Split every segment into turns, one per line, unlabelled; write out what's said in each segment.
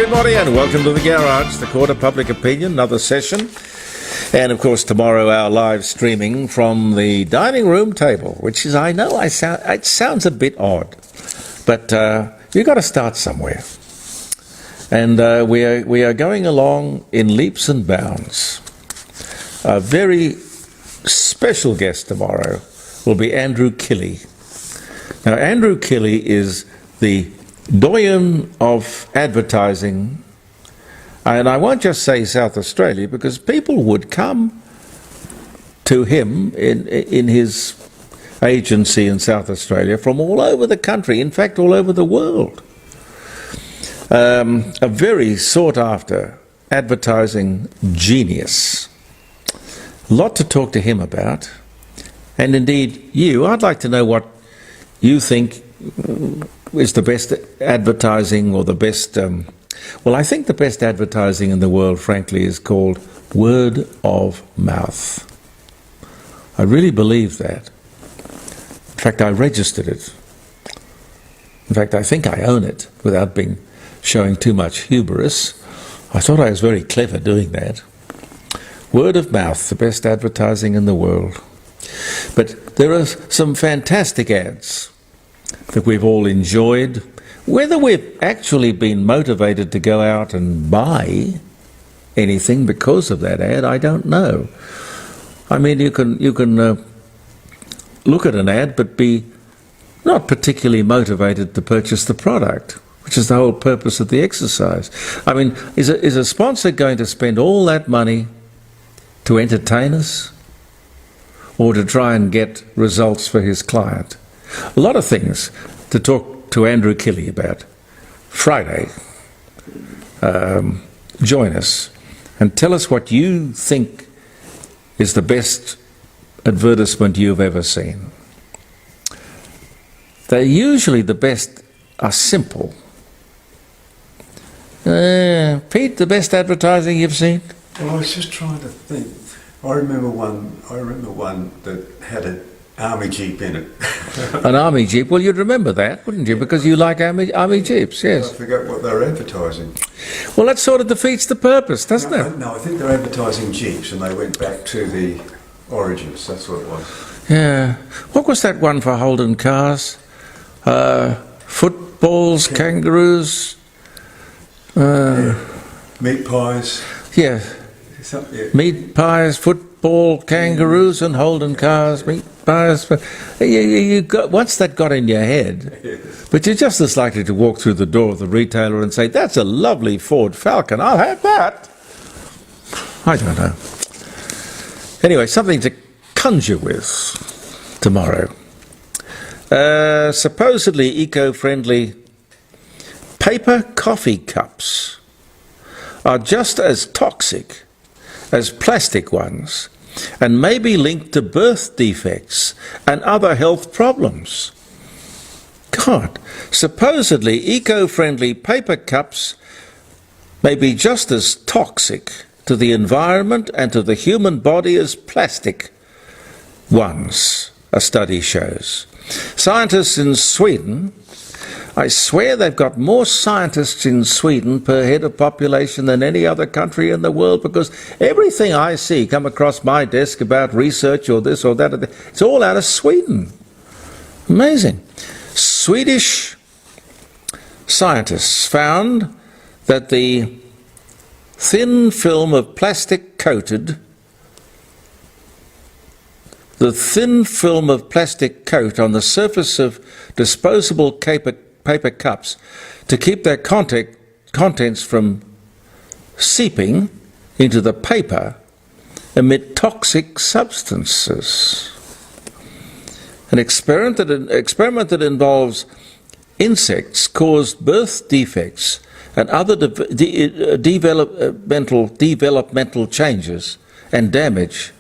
everybody, and welcome to the Garage, the Court of Public Opinion, another session. And of course, tomorrow our live streaming from the dining room table, which is, I know it sounds a bit odd, but you've got to start somewhere. And we are going along in leaps and bounds. A very special guest tomorrow will be Andrew Killey. Now, Andrew Killey is the doyen of advertising, and I won't just say South Australia, because people would come to him in his agency in South Australia from all over the country, in fact all over the world. A very sought after advertising genius. A lot to talk to him about, and indeed I'd like to know what you think is the best advertising, or the best, well, I think the best advertising in the world, frankly, is called word of mouth. I really believe that. In fact, I registered it. In fact, I think I own it without showing too much hubris. I thought I was very clever doing that. Word of mouth, the best advertising in the world. But there are some fantastic ads that we've all enjoyed. Whether we've actually been motivated to go out and buy anything because of that ad, I don't know. I mean, you can look at an ad but be not particularly motivated to purchase the product, which is the whole purpose of the exercise. I mean, is a sponsor going to spend all that money to entertain us, or to try and get results for his client? A lot of things to talk to Andrew Killey about. Friday, join us and tell us what you think is the best advertisement you've ever seen. Usually the best are simple. Pete, the best advertising you've seen?
Well, I was just trying to think. I remember one that had an army jeep in it.
An army jeep? Well, you'd remember that, wouldn't you? Because you like army jeeps, yes.
I forgot what they were advertising.
Well, that sort of defeats the purpose, doesn't it?
No, I think they're advertising jeeps, and they went back to the origins. That's what it was.
Yeah. What was that one for Holden cars? Footballs, kangaroos.
Meat pies.
Yeah.
Yeah.
Meat pies, football, kangaroos, and Holden cars. Meat pies. You got, once that got in your head,
Yes.
but you're just as likely to walk through the door of the retailer and say, "That's a lovely Ford Falcon. I'll have that." I don't know. Anyway, something to conjure with tomorrow. Supposedly eco-friendly paper coffee cups are just as toxic as plastic ones, and may be linked to birth defects and other health problems. God, supposedly eco-friendly paper cups may be just as toxic to the environment and to the human body as plastic ones, a study shows. Scientists in Sweden, I swear they've got more scientists in Sweden per head of population than any other country in the world, because everything I see come across my desk about research or this or that, it's all out of Sweden. Amazing. Swedish scientists found that the thin film of plastic coat on the surface of disposable paper cups to keep their contents from seeping into the paper emit toxic substances. An experiment that involves insects caused birth defects and other developmental changes and damage,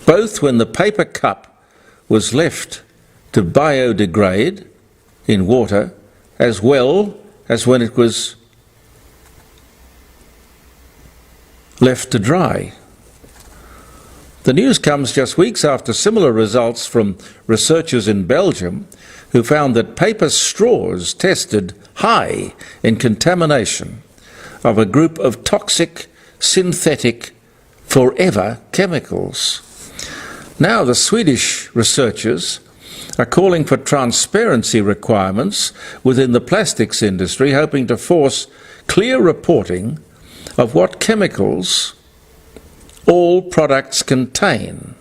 both when the paper cup was left to biodegrade in water, as well as when it was left to dry. The news comes just weeks after similar results from researchers in Belgium who found that paper straws tested high in contamination of a group of toxic, synthetic, forever chemicals. Now the Swedish researchers are calling for transparency requirements within the plastics industry, hoping to force clear reporting of what chemicals all products contain,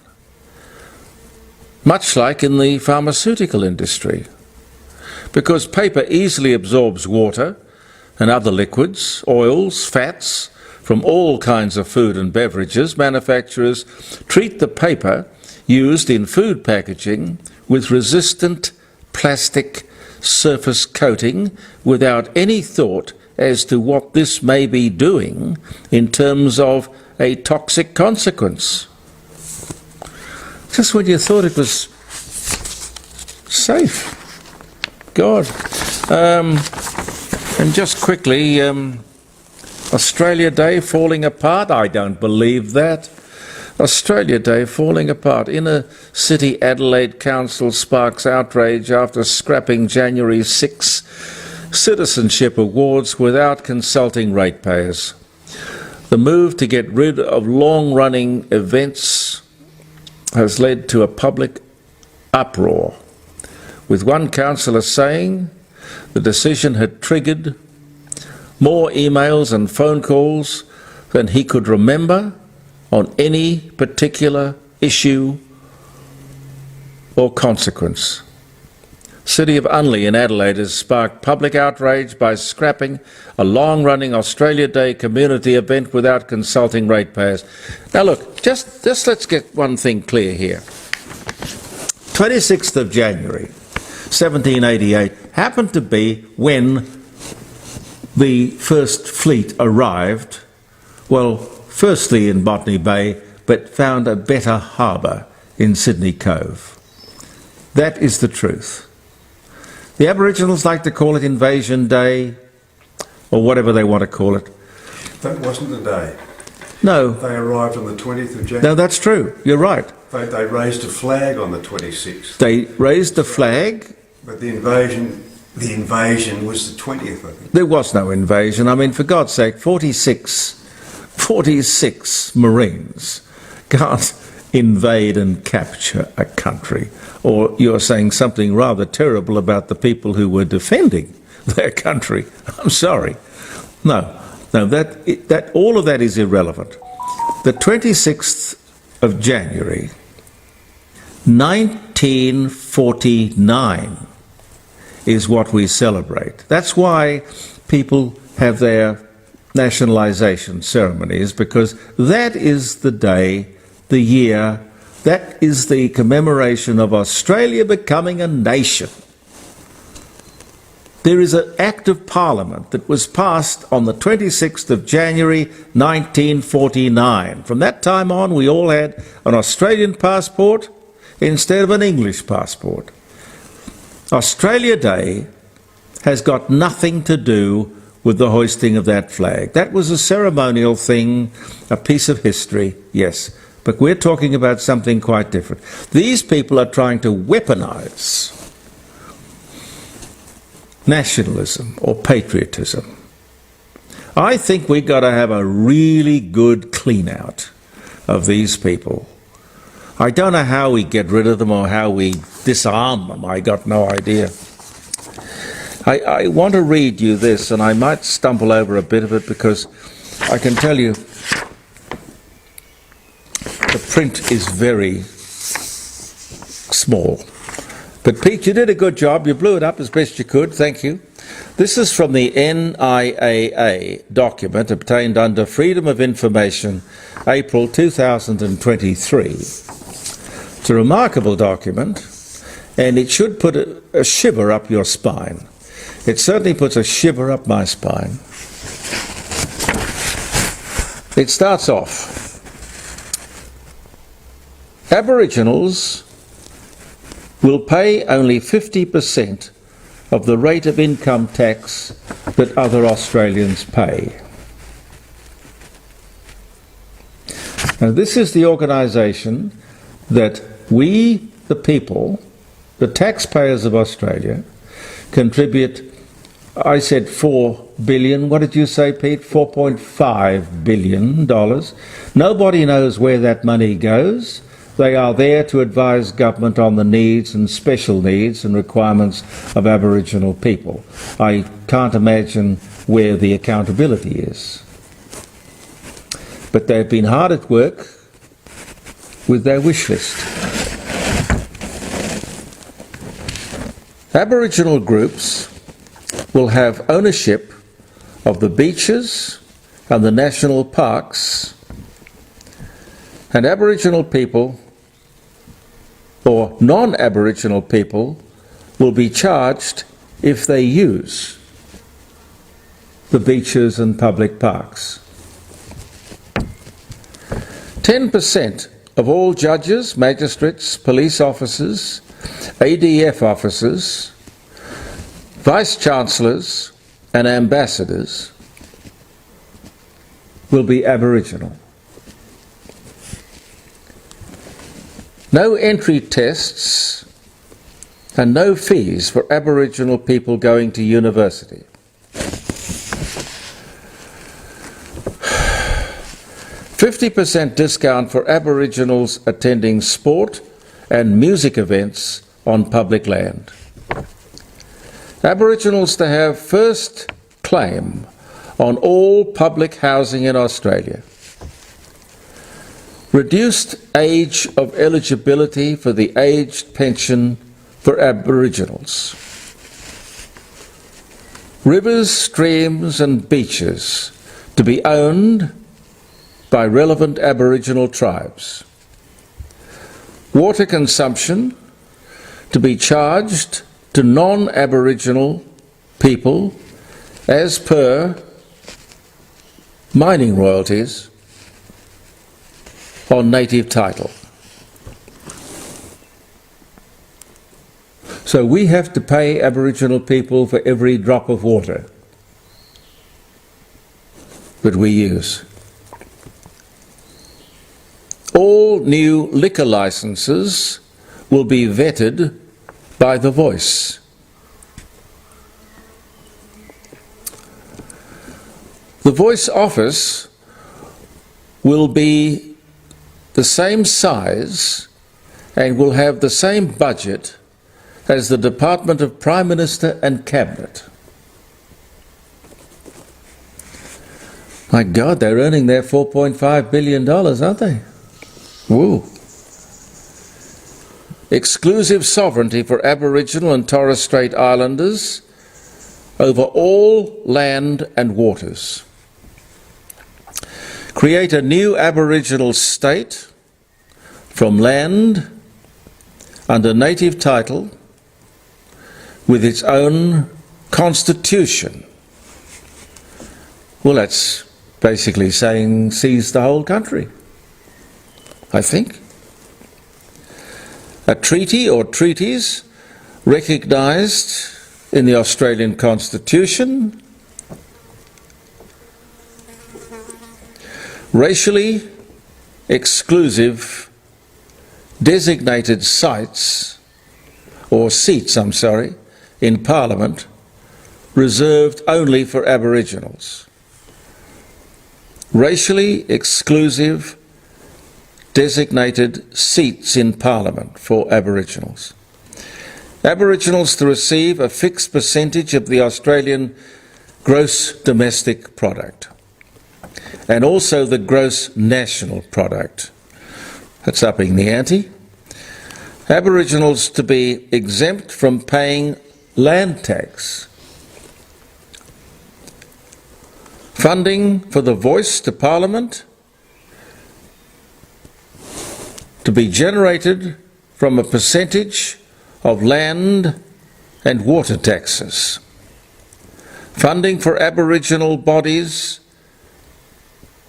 much like in the pharmaceutical industry. Because paper easily absorbs water and other liquids, oils, fats from all kinds of food and beverages, manufacturers treat the paper used in food packaging with resistant plastic surface coating without any thought as to what this may be doing in terms of a toxic consequence. Just when you thought it was safe. God. And just quickly, Australia Day falling apart? I don't believe that. Australia Day falling apart. Inner City Adelaide Council sparks outrage after scrapping January 6 citizenship awards without consulting ratepayers. The move to get rid of long-running events has led to a public uproar, with one councillor saying the decision had triggered more emails and phone calls than he could remember on any particular issue or consequence. City of Unley in Adelaide has sparked public outrage by scrapping a long-running Australia Day community event without consulting ratepayers. Now look, just let's get one thing clear here. 26th of January 1788 happened to be when the first fleet arrived, well, firstly in Botany Bay, but found a better harbour in Sydney Cove. That is the truth. The Aboriginals like to call it Invasion Day, or whatever they want to call it.
That wasn't the day.
No.
They arrived on the 20th of January.
No, that's true. You're right.
They raised a flag on the 26th.
They raised the flag.
But the invasion was the 20th, I think.
There was no invasion. I mean, for God's sake, 46 Marines can't invade and capture a country. Or you're saying something rather terrible about the people who were defending their country. I'm sorry. No, that all of that is irrelevant. The 26th of January, 1949 is what we celebrate. That's why people have their nationalisation ceremonies, because that is the day, the year, that is the commemoration of Australia becoming a nation. There is an Act of Parliament that was passed on the 26th of January 1949. From that time on, we all had an Australian passport instead of an English passport. Australia Day has got nothing to do with the hoisting of that flag. That was a ceremonial thing, a piece of history, yes. But we're talking about something quite different. These people are trying to weaponize nationalism or patriotism. I think we've got to have a really good clean out of these people. I don't know how we get rid of them or how we disarm them. I got no idea. I want to read you this, and I might stumble over a bit of it because I can tell you the print is very small. But Pete, you did a good job. You blew it up as best you could. Thank you. This is from the NIAA document obtained under Freedom of Information, April 2023. It's a remarkable document, and it should put a shiver up your spine. It certainly puts a shiver up my spine. It starts off, Aboriginals will pay only 50% of the rate of income tax that other Australians pay. Now, this is the organisation that we, the people, the taxpayers of Australia, contribute. I said 4 billion. What did you say, Pete? $4.5 billion. Nobody knows where that money goes. They are there to advise government on the needs and special needs and requirements of Aboriginal people. I can't imagine where the accountability is. But they've been hard at work with their wish list. Aboriginal groups will have ownership of the beaches and the national parks, and Aboriginal people or non-Aboriginal people will be charged if they use the beaches and public parks. 10% of all judges, magistrates, police officers, ADF officers, vice-chancellors and ambassadors will be Aboriginal. No entry tests and no fees for Aboriginal people going to university. 50% discount for Aboriginals attending sport and music events on public land. Aboriginals to have first claim on all public housing in Australia. Reduced age of eligibility for the aged pension for Aboriginals. Rivers, streams and beaches to be owned by relevant Aboriginal tribes. Water consumption to be charged to non-Aboriginal people as per mining royalties on native title. So we have to pay Aboriginal people for every drop of water that we use. All new liquor licences will be vetted by The Voice. The Voice office will be the same size and will have the same budget as the Department of Prime Minister and Cabinet. My God, they're earning their $4.5 billion, aren't they? Woo. Exclusive sovereignty for Aboriginal and Torres Strait Islanders over all land and waters. Create a new Aboriginal state from land under native title with its own constitution. Well, that's basically saying seize the whole country, I think. A treaty or treaties recognised in the Australian Constitution. Racially exclusive designated sites, or seats, in Parliament reserved only for Aboriginals. Racially exclusive designated seats in Parliament for Aboriginals. Aboriginals to receive a fixed percentage of the Australian gross domestic product and also the gross national product. That's upping the ante. Aboriginals to be exempt from paying land tax. Funding for The Voice to Parliament to be generated from a percentage of land and water taxes. Funding for Aboriginal bodies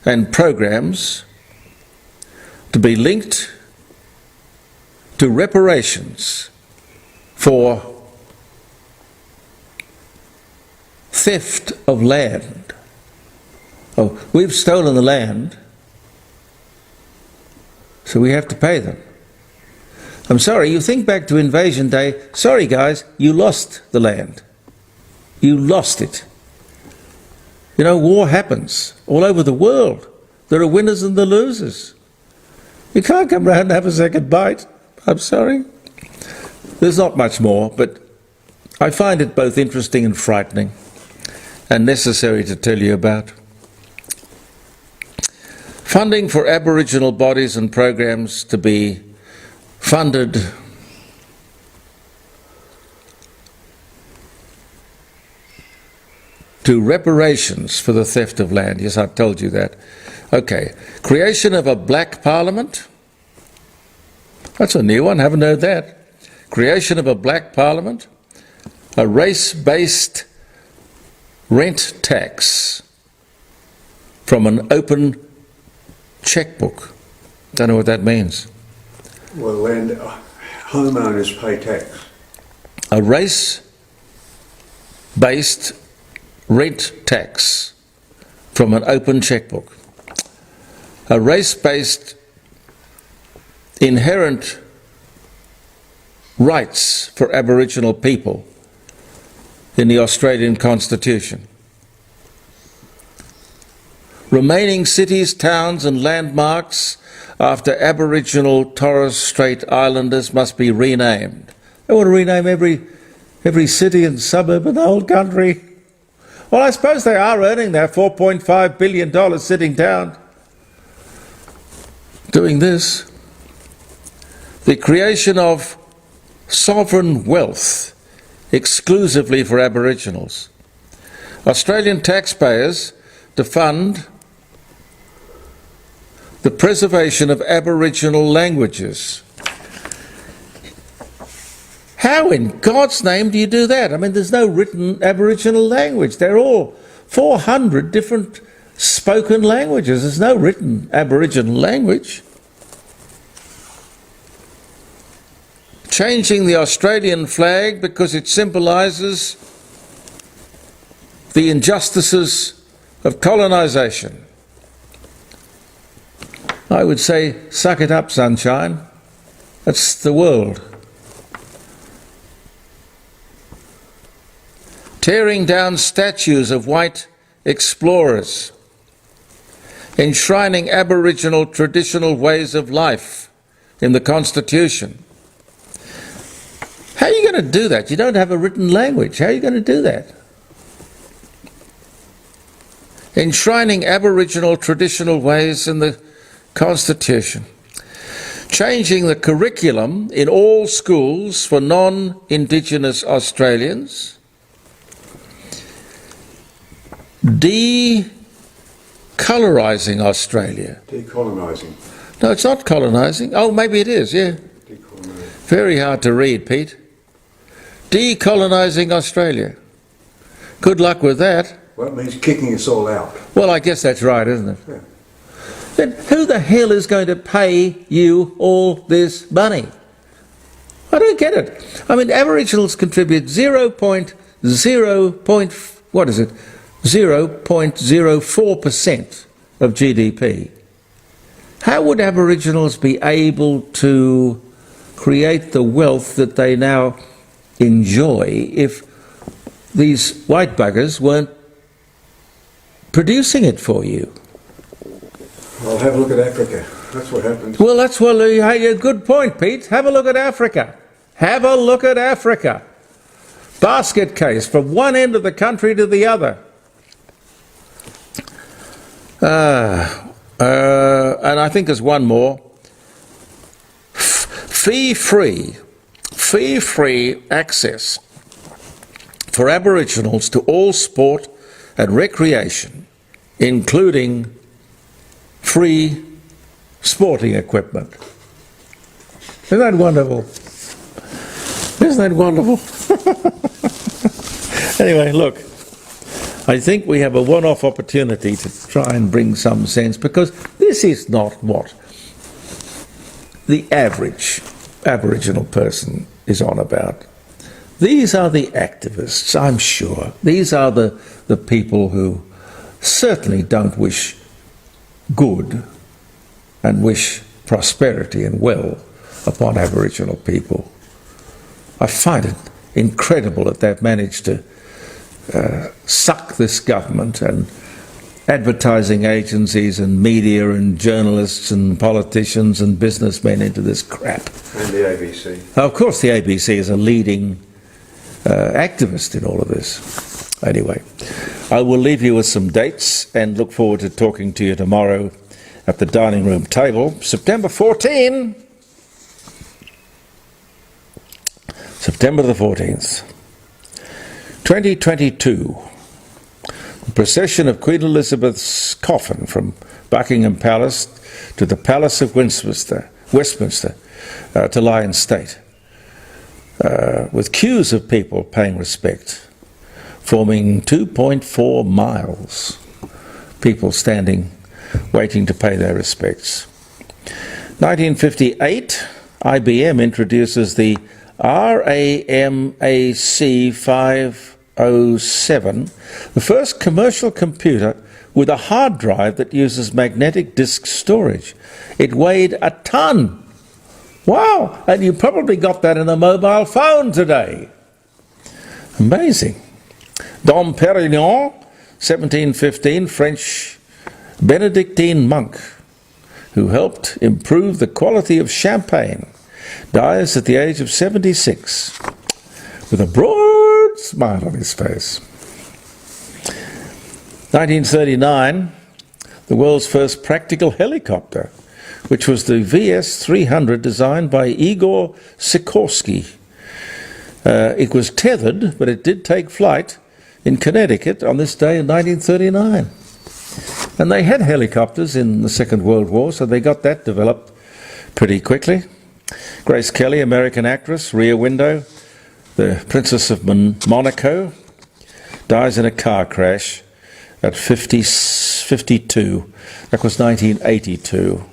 and programs to be linked to reparations for theft of land. Oh, we've stolen the land So we have to pay them. I'm sorry, you think back to Invasion Day, sorry guys, you lost the land. You lost it. You know, war happens all over the world. There are winners and the losers. You can't come round and have a second bite. I'm sorry. There's not much more, but I find it both interesting and frightening and necessary to tell you about. Funding for Aboriginal bodies and programs to be funded to reparations for the theft of land. Yes, I told you that. Okay. Creation of a black parliament. That's a new one, haven't heard that. Creation of a black parliament. A race-based rent tax from an open checkbook. Don't know what that means.
Well, homeowners pay tax.
A race-based rent tax from an open checkbook. A race-based inherent rights for Aboriginal people in the Australian Constitution. Remaining cities, towns and landmarks after Aboriginal Torres Strait Islanders must be renamed. They want to rename every city and suburb in the whole country. Well, I suppose they are earning their $4.5 billion sitting down doing this. The creation of sovereign wealth exclusively for Aboriginals. Australian taxpayers to fund the preservation of Aboriginal languages. How in God's name do you do that? I mean, there's no written Aboriginal language. They're all 400 different spoken languages. There's no written Aboriginal language. Changing the Australian flag because it symbolises the injustices of colonisation. I would say, suck it up, sunshine. That's the world. Tearing down statues of white explorers. Enshrining Aboriginal traditional ways of life in the Constitution. How are you going to do that? You don't have a written language. How are you going to do that? Enshrining Aboriginal traditional ways in the Constitution. Changing the curriculum in all schools for non-Indigenous Australians. Decolonising Australia.
Decolonising.
No, it's not colonising. Oh, maybe it is, yeah. Very hard to read, Pete. Decolonising Australia. Good luck with that.
Well, it means kicking us all out.
Well, I guess that's right, isn't it?
Yeah.
Then who the hell is going to pay you all this money? I don't get it. I mean, Aboriginals contribute 0.04% of GDP. How would Aboriginals be able to create the wealth that they now enjoy if these white buggers weren't producing it for you?
Well, have a look at Africa. That's what happens.
Well, that's well, a good point, Pete. Have a look at Africa. Have a look at Africa. Basket case from one end of the country to the other. And I think there's one more. Fee-free access for Aboriginals to all sport and recreation, including free sporting equipment. Isn't that wonderful? Isn't that wonderful? Anyway, look, I think we have a one-off opportunity to try and bring some sense, because this is not what the average Aboriginal person is on about. These are the activists, I'm sure. These are the people who certainly don't wish good and wish prosperity and will upon Aboriginal people. I find it incredible that they've managed to suck this government and advertising agencies and media and journalists and politicians and businessmen into this crap.
And the ABC.
Of course the ABC is a leading activist in all of this. Anyway, I will leave you with some dates and look forward to talking to you tomorrow at the dining room table. September 14, September the 14th, 2022. The procession of Queen Elizabeth's coffin from Buckingham Palace to the Palace of Westminster to lie in state, with queues of people paying respect, forming 2.4 miles, people standing, waiting to pay their respects. 1958, IBM introduces the RAMAC 507, the first commercial computer with a hard drive that uses magnetic disk storage. It weighed a ton. Wow, and you probably got that in a mobile phone today. Amazing. Dom Perignon, 1715, French Benedictine monk who helped improve the quality of champagne, dies at the age of 76 with a broad smile on his face. 1939, the world's first practical helicopter, which was the VS-300 designed by Igor Sikorsky. It was tethered, but it did take flight in Connecticut on this day in 1939. And they had helicopters in the Second World War, so they got that developed pretty quickly. Grace Kelly, American actress, Rear Window, the Princess of Monaco, dies in a car crash at 52. That was 1982.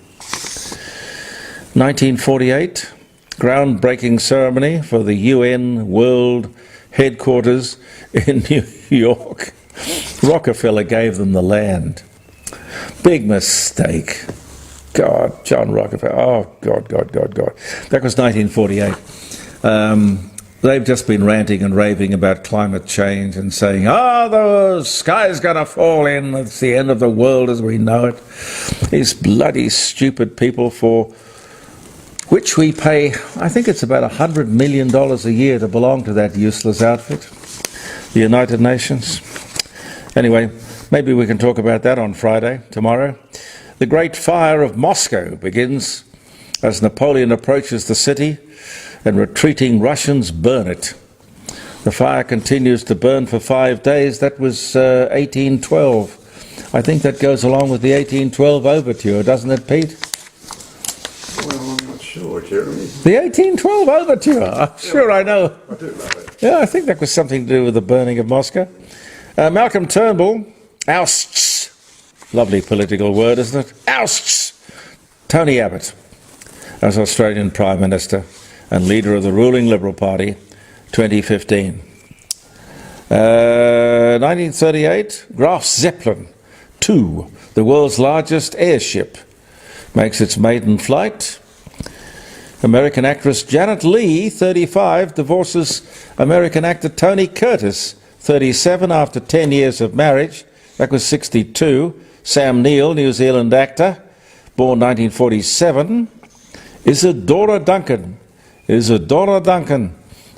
1948, groundbreaking ceremony for the UN World Headquarters in New York. Rockefeller gave them the land. Big mistake. God, John Rockefeller. Oh, God. That was 1948. They've just been ranting and raving about climate change and saying, the sky's going to fall in. It's the end of the world as we know it. These bloody stupid people for which we pay, I think it's about $100 million a year to belong to that useless outfit, the United Nations. Anyway, maybe we can talk about that on Friday, tomorrow. The Great Fire of Moscow begins as Napoleon approaches the city and retreating Russians burn it. The fire continues to burn for 5 days. That was 1812. I think that goes along with the 1812 overture, doesn't it, Pete?
Well, I'm not sure, Jeremy.
The 1812 overture. I'm sure I know.
I do love it.
Yeah, I think that was something to do with the burning of Moscow. Malcolm Turnbull ousts, lovely political word, isn't it? Ousts Tony Abbott as Australian Prime Minister and leader of the ruling Liberal Party, 2015. 1938, Graf Zeppelin II, the world's largest airship, makes its maiden flight. American actress Janet Leigh, 35, divorces American actor Tony Curtis, 37, after 10 years of marriage. That was 62. Sam Neill, New Zealand actor, born 1947. Isadora Duncan,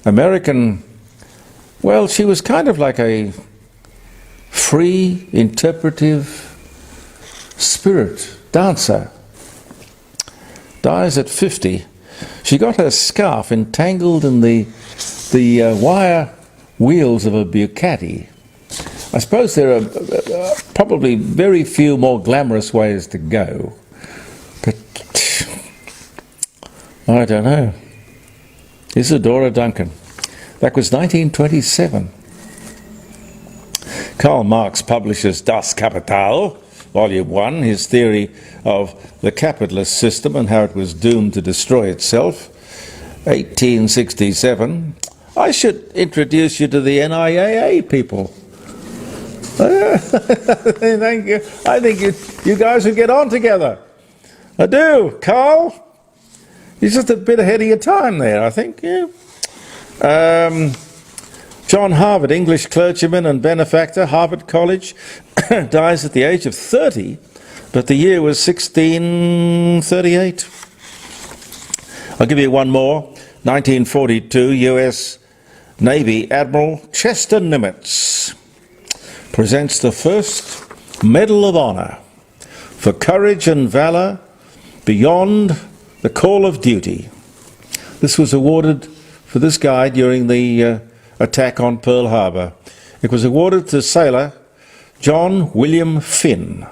American. Well, she was kind of like a free, interpretive spirit dancer. Dies at 50. She got her scarf entangled in the wire wheels of a Bucati. I suppose there are probably very few more glamorous ways to go, but I don't know. Isadora Duncan. That was 1927. Karl Marx publishes Das Kapital, Volume 1, his theory of the capitalist system and how it was doomed to destroy itself, 1867. I should introduce you to the NIAA people. Thank you. I think you guys would get on together. I do. Carl, you're just a bit ahead of your time there, I think. Yeah. John Harvard, English clergyman and benefactor, Harvard College, dies at the age of 30, but the year was 1638. I'll give you one more. 1942, US Navy Admiral Chester Nimitz presents the first Medal of Honor for courage and valour beyond the call of duty. This was awarded for this guy during the attack on Pearl Harbor. It was awarded to sailor John William Finn.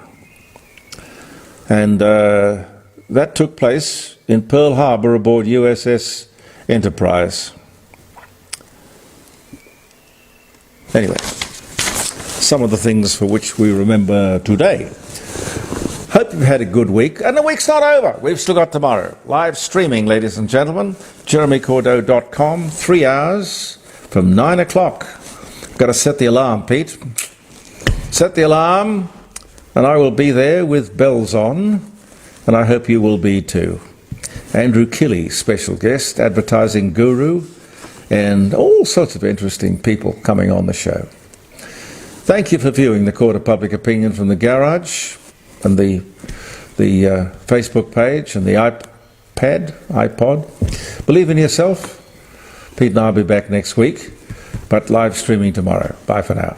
And that took place in Pearl Harbor aboard USS Enterprise. Anyway, some of the things for which we remember today. Hope you've had a good week. And the week's not over. We've still got tomorrow. Live streaming, ladies and gentlemen. JeremyCordeaux.com, 3 hours from 9 o'clock. Got to set the alarm, Pete. Set the alarm, and I will be there with bells on, and I hope you will be too. Andrew Killey, special guest, advertising guru, and all sorts of interesting people coming on the show. Thank you for viewing the Court of Public Opinion from the garage and the Facebook page and the iPod. Believe in yourself. Pete and I will be back next week, but live streaming tomorrow. Bye for now.